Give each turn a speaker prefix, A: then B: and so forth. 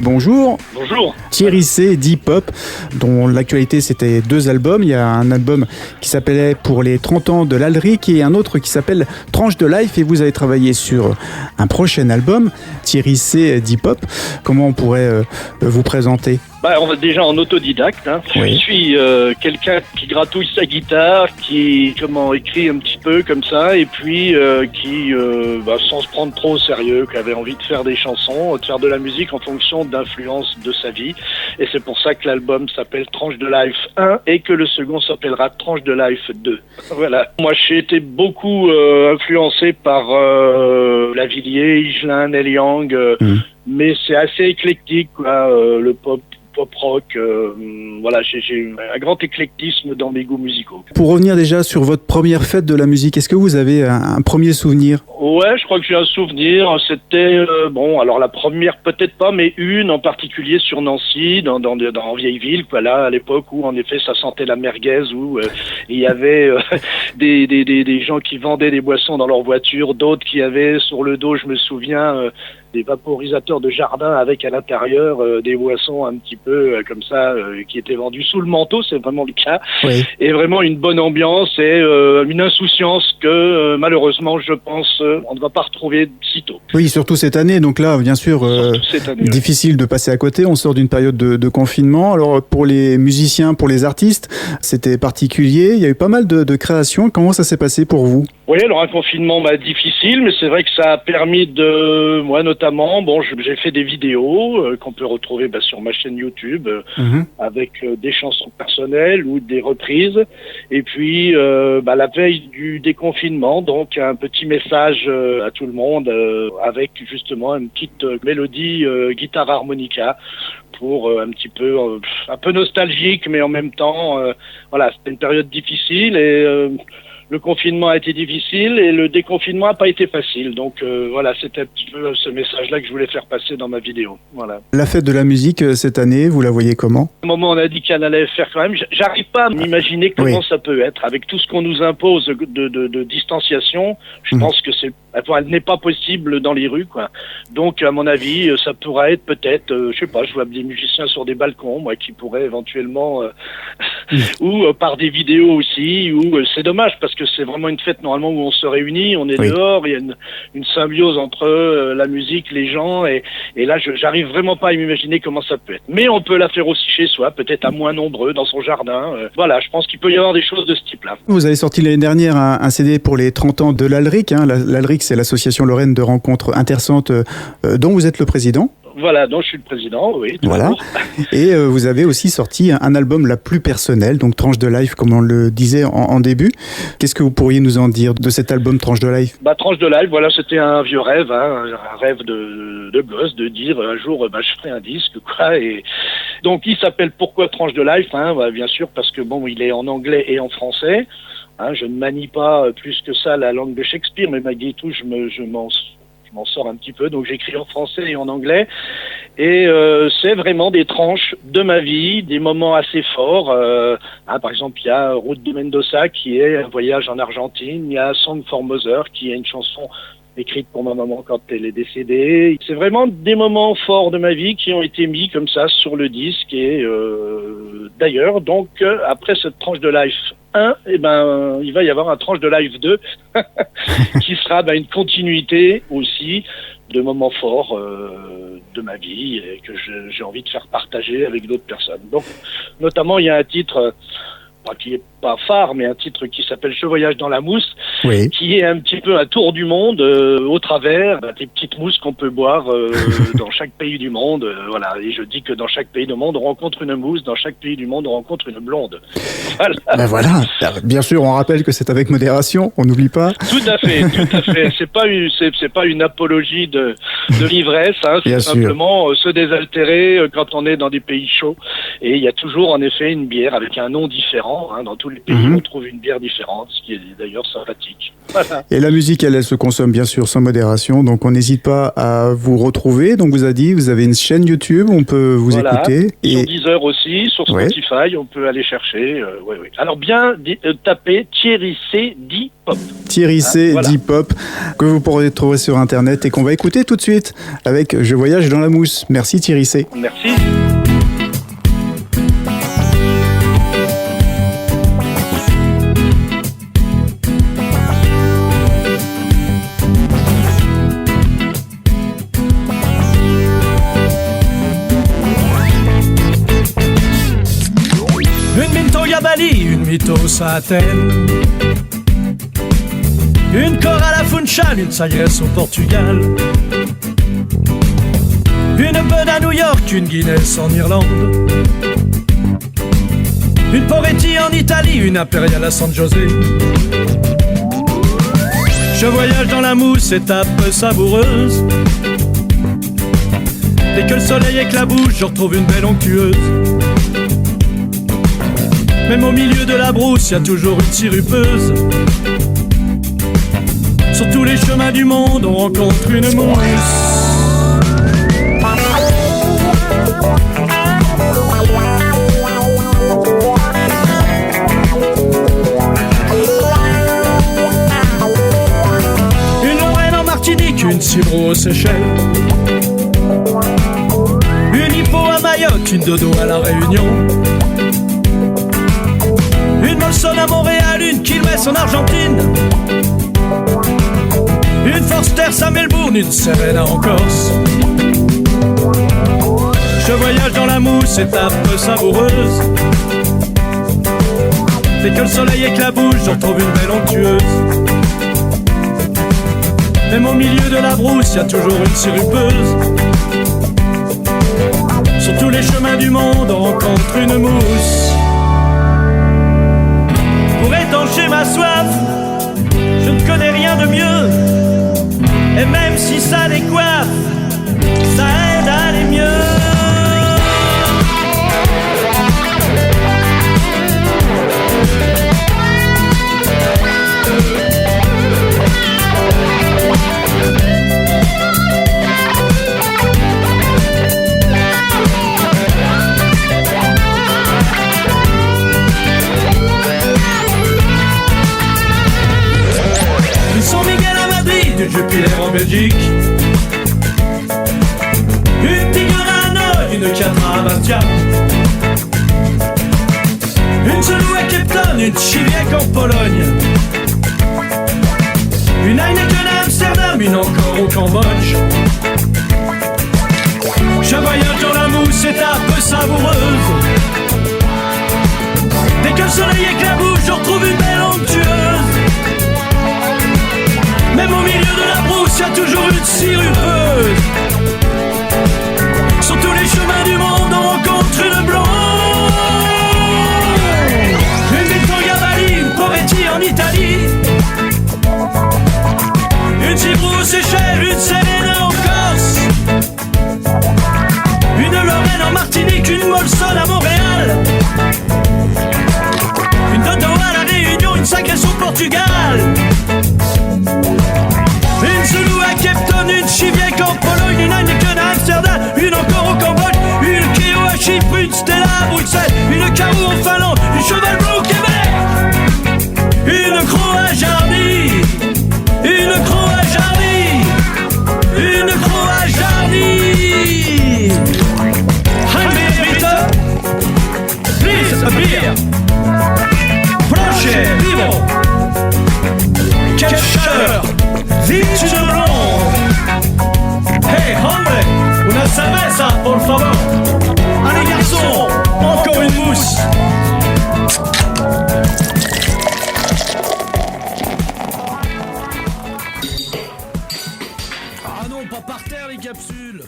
A: bonjour.
B: Bonjour.
A: Thierry C, Deep Hop, dont l'actualité c'était 2 albums. Il y a un album qui s'appelait Pour les 30 ans de l'Alric et un autre qui s'appelle Tranche de Life, et vous avez travaillé sur un prochain album, Thierry C, Deep Hop. Comment on pourrait vous présenter ?
B: On va déjà en autodidacte.
A: Oui.
B: Je suis quelqu'un qui gratouille sa guitare, qui écrit un petit peu comme ça, et puis qui, sans se prendre trop au sérieux, qui avait envie de faire des chansons, de faire de la musique en fonction d'influences de sa vie. Et c'est pour ça que l'album s'appelle Tranche de Life 1 et que le second s'appellera Tranche de Life 2. Voilà. Moi, j'ai été beaucoup influencé par Lavilliers, Higelin, Neil Young, mais c'est assez éclectique, quoi, le pop rock, j'ai un grand éclectisme dans mes goûts musicaux.
A: Pour revenir déjà sur votre première fête de la musique, est-ce que vous avez un premier souvenir ?
B: Ouais, je crois que j'ai un souvenir. C'était alors la première peut-être pas, mais une en particulier sur Nancy, dans Vieille-Ville, quoi, là à l'époque où en effet ça sentait la merguez, où il y avait des gens qui vendaient des boissons dans leur voiture, d'autres qui avaient sur le dos, je me souviens, des vaporisateurs de jardin avec à l'intérieur des boissons un petit peu comme ça qui étaient vendus sous le manteau, c'est vraiment le cas.
A: Oui.
B: Et vraiment une bonne ambiance et une insouciance que malheureusement je pense on ne va pas retrouver sitôt.
A: Oui, surtout cette année, donc là bien sûr difficile de passer à côté, on sort d'une période de confinement. Alors pour les musiciens, pour les artistes, c'était particulier, il y a eu pas mal de créations. Comment ça s'est passé pour vous ?
B: Oui, alors un confinement difficile, mais c'est vrai que ça a permis de, moi notamment, j'ai fait des vidéos qu'on peut retrouver sur ma chaîne YouTube avec des chansons personnelles ou des reprises. Et puis la veille du déconfinement, donc un petit message à tout le monde avec justement une petite mélodie guitare harmonica pour un petit peu un peu nostalgique, mais en même temps c'était une période difficile et le confinement a été difficile et le déconfinement n'a pas été facile. Donc c'était un petit peu ce message-là que je voulais faire passer dans ma vidéo. Voilà.
A: La fête de la musique cette année, vous la voyez comment ?
B: Au moment où on a dit qu'elle allait faire quand même, j'arrive pas à m'imaginer comment ça peut être. Avec tout ce qu'on nous impose de distanciation, je pense que elle n'est pas possible dans les rues, quoi. Donc, à mon avis, ça pourrait être peut-être, je vois des musiciens sur des balcons, moi, qui pourraient éventuellement, ou par des vidéos aussi, ou c'est dommage parce que c'est vraiment une fête normalement où on se réunit, on est dehors, il y a une symbiose entre la musique, les gens, et là, j'arrive vraiment pas à m'imaginer comment ça peut être. Mais on peut la faire aussi chez soi, peut-être à moins nombreux, dans son jardin. Je pense qu'il peut y avoir des choses de ce type-là.
A: Vous avez sorti l'année dernière un CD pour les 30 ans de l'Alric. L'Alric, c'est l'association lorraine de rencontres intercentres dont vous êtes le président.
B: Voilà, donc je suis le président, oui.
A: Voilà. Et vous avez aussi sorti un album la plus personnel, donc Tranche de Life, comme on le disait en début. Qu'est-ce que vous pourriez nous en dire de cet album Tranche de Life ?
B: Tranche de Life, c'était un vieux rêve, un rêve de gosse, de dire un jour, je ferai un disque, quoi. Et donc il s'appelle Pourquoi Tranche de Life, bien sûr, parce que il est en anglais et en français. Je ne manie pas plus que ça la langue de Shakespeare, mais malgré tout, je m'en sors un petit peu, donc j'écris en français et en anglais, et c'est vraiment des tranches de ma vie, des moments assez forts. Par exemple, il y a Route de Mendoza qui est un voyage en Argentine, il y a Song for Mother qui est une chanson écrite pour ma maman quand elle est décédée. C'est vraiment des moments forts de ma vie qui ont été mis comme ça sur le disque, et d'ailleurs, donc après cette tranche de Life 1, il va y avoir un tranche de Life 2 qui sera une continuité aussi de moments forts de ma vie et que j'ai envie de faire partager avec d'autres personnes. Donc, notamment, il y a un titre qui est pas phare, mais un titre qui s'appelle Je voyage dans la mousse, qui est un petit peu un tour du monde au travers des petites mousses qu'on peut boire dans chaque pays du monde. Et je dis que dans chaque pays du monde, on rencontre une mousse, dans chaque pays du monde, on rencontre une blonde. Voilà.
A: Bien sûr, on rappelle que c'est avec modération, on n'oublie pas.
B: Tout à fait. C'est pas une apologie de l'ivresse, c'est
A: bien
B: simplement se désaltérer quand on est dans des pays chauds. Et il y a toujours, en effet, une bière avec un nom différent. différent. Hein. Dans tous les pays, on trouve une bière différente, ce qui est d'ailleurs sympathique. Voilà.
A: Et la musique, elle se consomme bien sûr sans modération, donc on n'hésite pas à vous retrouver. Donc vous avez une chaîne YouTube, on peut vous écouter.
B: Sur Deezer aussi, sur Spotify, on peut aller chercher. Alors bien taper Thierry C. D-Pop.
A: Thierry C. D-Pop, que vous pourrez trouver sur Internet et qu'on va écouter tout de suite avec Je voyage dans la mousse. Merci Thierry C.
B: Merci.
C: Une mythos à Athènes, une cor à la Funchal, une Sagres au Portugal, une Bud à New York, une Guinness en Irlande, une Poretti en Italie, une Impériale à San José. Je voyage dans la mousse, étape savoureuse. Dès que le soleil éclabousse, je retrouve une belle onctueuse. Même au milieu de la brousse, y a toujours une sirupeuse. Sur tous les chemins du monde, on rencontre une mousse. Une Lorraine en Martinique, une Cibro aux Seychelles, une Hippo à Mayotte, une Dodo à La Réunion, une Molson à Montréal, une Quilmes en Argentine, une Forsters à Melbourne, une Serena en Corse. Je voyage dans la mousse, étape savoureuse. Dès que le soleil éclabousse, je retrouve une belle onctueuse. Même au milieu de la brousse, y a toujours une sirupeuse. Sur tous les chemins du monde, on rencontre une mousse. Pour étancher ma soif, je ne connais rien de mieux. Et même si ça décoiffe, ça aide à aller mieux. Une Jupiler en Belgique, une Tigre à Hanoï, une Catra à Bastia, une Zulu à Cape Town, une Chiliac en Pologne, une Heineken à Amsterdam, une encore au Cambodge. Je voyage dans la mousse, étape savoureuse. Dès que le soleil éclabousse, je retrouve une belle onctueuse. Même au milieu de la brousse, y a toujours une sirupeuse. Sur tous les chemins du monde, on rencontre une blonde. Une Victoria Bali, une Poretti en Italie, une Cibro aux Seychelles, une Serena en Corse, une Lorraine en Martinique, une Molson à Montréal, une Dodo à La Réunion, une Sagres au Portugal, une Zulu à Cape Town, une Chiviec en Pologne, une Heineken à Amsterdam, une encore au Cambodge, une Keo à Chypre, une Stella à Bruxelles, une Karoo en Finlande, une Cheval Blanc au Québec, une Croix à Jardy, une Croix à Jardy, une Croix à Jardy. Ein Bier bitte, please a beer, Proche, vivo, quelle chaleur. Dites une blonde. Hey, hombre, una cerveza, por favor. Allez, garçon, encore une mousse. Ah non, pas par terre, les capsules.